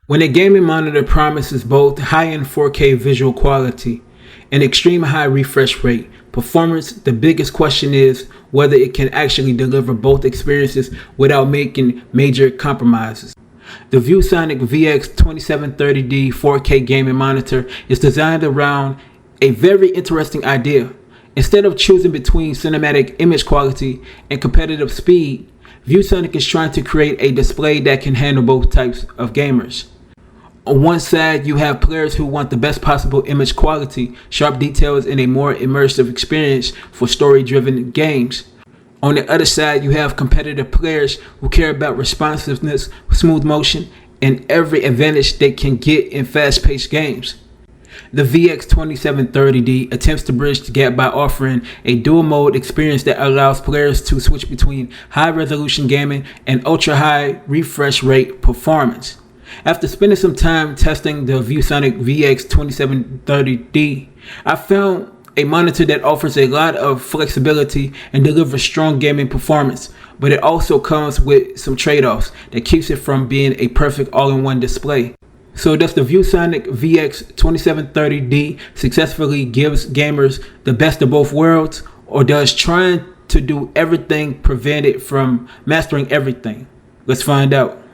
When a gaming monitor promises both high-end 4K visual quality and extreme high refresh rate performance, the biggest question is whether it can actually deliver both experiences without making major compromises. The ViewSonic VX2730D-4K gaming monitor is designed around a very interesting idea. Instead of choosing between cinematic image quality and competitive speed, ViewSonic is trying to create a display that can handle both types of gamers. On one side, you have players who want the best possible image quality, sharp details, and a more immersive experience for story-driven games. On the other side, you have competitive players who care about responsiveness, smooth motion, and every advantage they can get in fast-paced games. The VX2730D attempts to bridge the gap by offering a dual-mode experience that allows players to switch between high-resolution gaming and ultra-high refresh rate performance. After spending some time testing the ViewSonic VX2730D, I found a monitor that offers a lot of flexibility and delivers strong gaming performance, but it also comes with some trade-offs that keeps it from being a perfect all-in-one display. So does the ViewSonic VX2730D successfully gives gamers the best of both worlds, or does trying to do everything prevent it from mastering everything? Let's find out.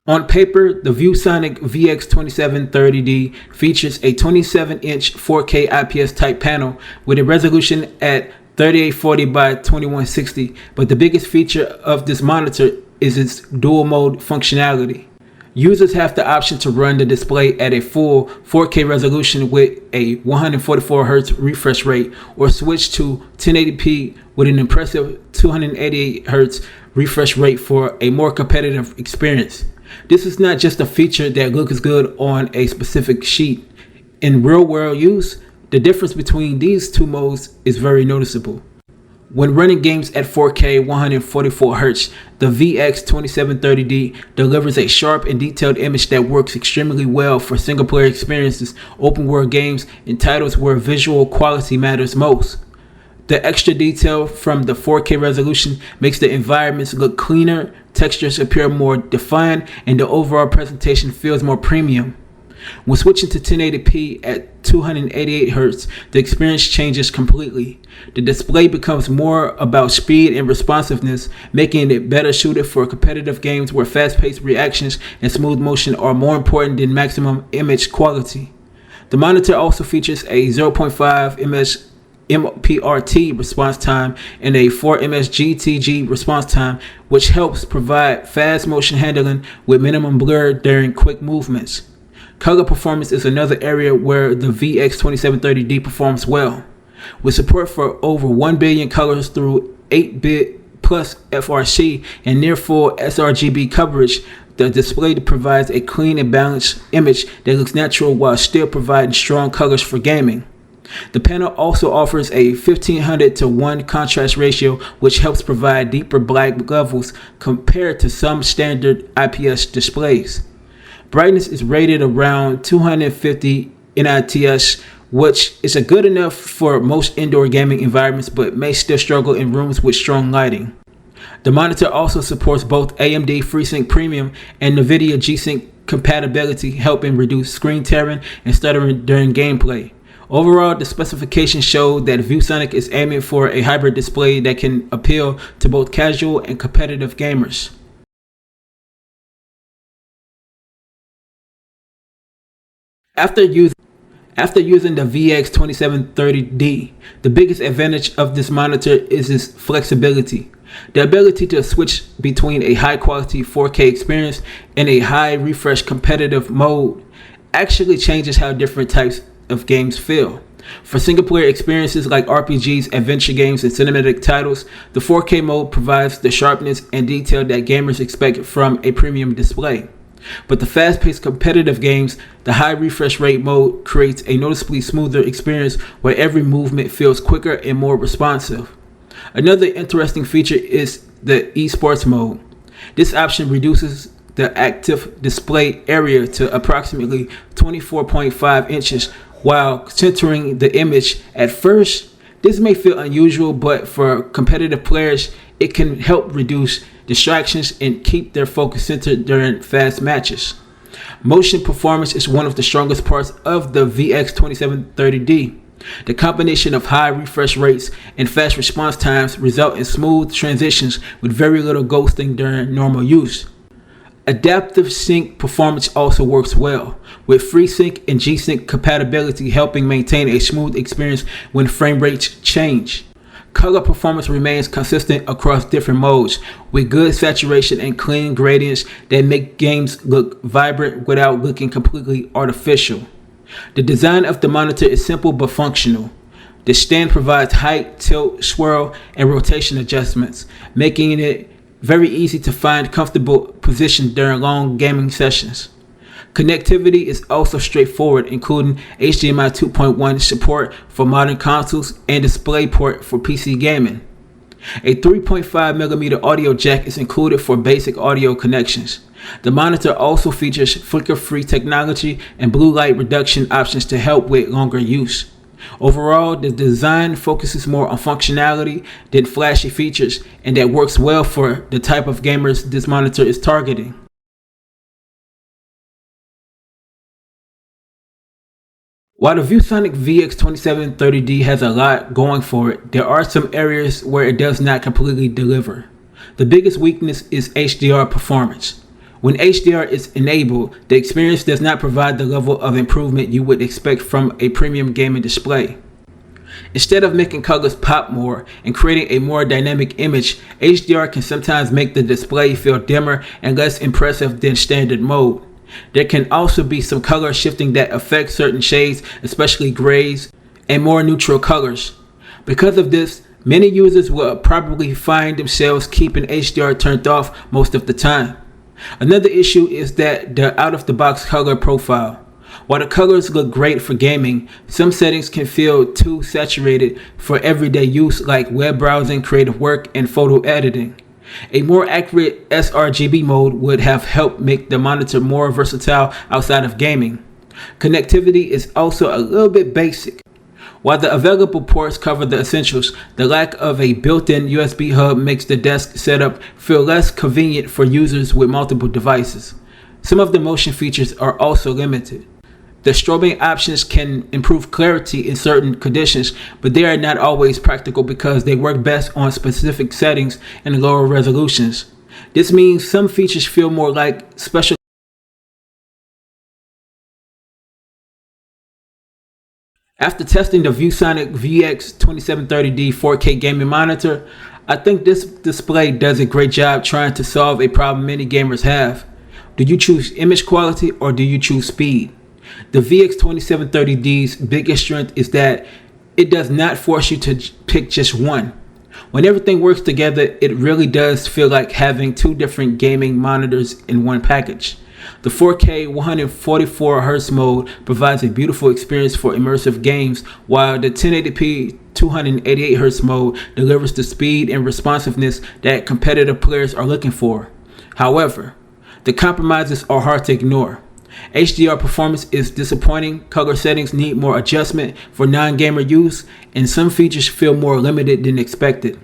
On paper, the ViewSonic VX2730D features a 27-inch 4K IPS-type panel with a resolution at 3840 by 2160, but the biggest feature of this monitor is its dual-mode functionality. Users have the option to run the display at a full 4K resolution with a 144Hz refresh rate, or switch to 1080p with an impressive 288Hz refresh rate for a more competitive experience. This is not just a feature that looks good on a specific sheet. In real-world use, the difference between these two modes is very noticeable. When running games at 4K 144Hz, the VX2730D delivers a sharp and detailed image that works extremely well for single-player experiences, open-world games, and titles where visual quality matters most. The extra detail from the 4K resolution makes the environments look cleaner, textures appear more defined, and the overall presentation feels more premium. When switching to 1080p at 288Hz, the experience changes completely. The display becomes more about speed and responsiveness, making it better suited for competitive games where fast-paced reactions and smooth motion are more important than maximum image quality. The monitor also features a 0.5 ms MPRT response time and a 4 ms GTG response time, which helps provide fast motion handling with minimum blur during quick movements. Color performance is another area where the VX2730D performs well. With support for over 1 billion colors through 8-bit plus FRC and near full sRGB coverage, the display provides a clean and balanced image that looks natural while still providing strong colors for gaming. The panel also offers a 1500:1 contrast ratio, which helps provide deeper black levels compared to some standard IPS displays. Brightness is rated around 250 nits, which is good enough for most indoor gaming environments but may still struggle in rooms with strong lighting. The monitor also supports both AMD FreeSync Premium and NVIDIA G-SYNC compatibility, helping reduce screen tearing and stuttering during gameplay. Overall, the specifications show that ViewSonic is aiming for a hybrid display that can appeal to both casual and competitive gamers. After using the VX2730D, the biggest advantage of this monitor is its flexibility. The ability to switch between a high-quality 4K experience and a high refresh competitive mode actually changes how different types of games feel. For single-player experiences like RPGs, adventure games, and cinematic titles, the 4K mode provides the sharpness and detail that gamers expect from a premium display. But the fast-paced competitive games, the high refresh rate mode creates a noticeably smoother experience where every movement feels quicker and more responsive. Another interesting feature is the Esports mode. This option reduces the active display area to approximately 24.5 inches while centering the image. At first, this may feel unusual, but for competitive players, It can help reduce distractions and keep their focus centered during fast matches. Motion performance is one of the strongest parts of the VX2730D. The combination of high refresh rates and fast response times result in smooth transitions with very little ghosting during normal use. Adaptive sync performance also works well, with FreeSync and G-SYNC compatibility helping maintain a smooth experience when frame rates change. Color performance remains consistent across different modes, with good saturation and clean gradients that make games look vibrant without looking completely artificial. The design of the monitor is simple but functional. The stand provides height, tilt, swirl, and rotation adjustments, making it very easy to find comfortable position during long gaming sessions. Connectivity is also straightforward, including HDMI 2.1 support for modern consoles and DisplayPort for PC gaming. A 3.5mm audio jack is included for basic audio connections. The monitor also features flicker-free technology and blue light reduction options to help with longer use. Overall, the design focuses more on functionality than flashy features, and that works well for the type of gamers this monitor is targeting. While the ViewSonic VX2730D has a lot going for it, there are some areas where it does not completely deliver. The biggest weakness is HDR performance. When HDR is enabled, the experience does not provide the level of improvement you would expect from a premium gaming display. Instead of making colors pop more and creating a more dynamic image, HDR can sometimes make the display feel dimmer and less impressive than standard mode. There can also be some color shifting that affects certain shades, especially grays and more neutral colors. Because of this, many users will probably find themselves keeping HDR turned off most of the time. Another issue is that the out-of-the-box color profile. While the colors look great for gaming, some settings can feel too saturated for everyday use like web browsing, creative work, and photo editing. A more accurate sRGB mode would have helped make the monitor more versatile outside of gaming. Connectivity is also a little bit basic. While the available ports cover the essentials, the lack of a built-in USB hub makes the desk setup feel less convenient for users with multiple devices. Some of the motion features are also limited. The strobing options can improve clarity in certain conditions, but they are not always practical because they work best on specific settings and lower resolutions. This means some features feel more like special. After testing the ViewSonic VX2730D-4K gaming monitor, I think this display does a great job trying to solve a problem many gamers have. Do you choose image quality or do you choose speed? The VX2730D's biggest strength is that it does not force you to pick just one. When everything works together, it really does feel like having two different gaming monitors in one package. The 4K 144Hz mode provides a beautiful experience for immersive games, while the 1080p 288Hz mode delivers the speed and responsiveness that competitive players are looking for. However, the compromises are hard to ignore. HDR performance is disappointing, color settings need more adjustment for non-gamer use, and some features feel more limited than expected.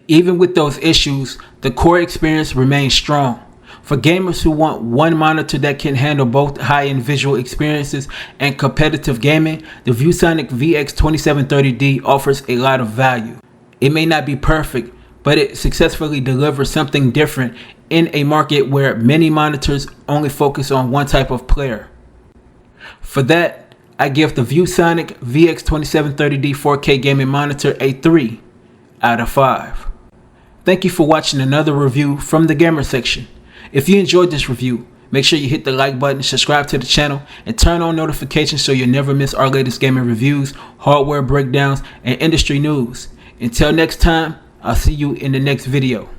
Even with those issues, the core experience remains strong. For gamers who want one monitor that can handle both high-end visual experiences and competitive gaming, the ViewSonic VX2730D offers a lot of value. It may not be perfect, but it successfully delivers something different in a market where many monitors only focus on one type of player. For that, I give the ViewSonic VX2730D 4K gaming monitor a 3 out of 5. Thank you for watching another review from the gamer section. If you enjoyed this review, make sure you hit the like button, subscribe to the channel, and turn on notifications so you'll never miss our latest gaming reviews, hardware breakdowns, and industry news. Until next time, I'll see you in the next video.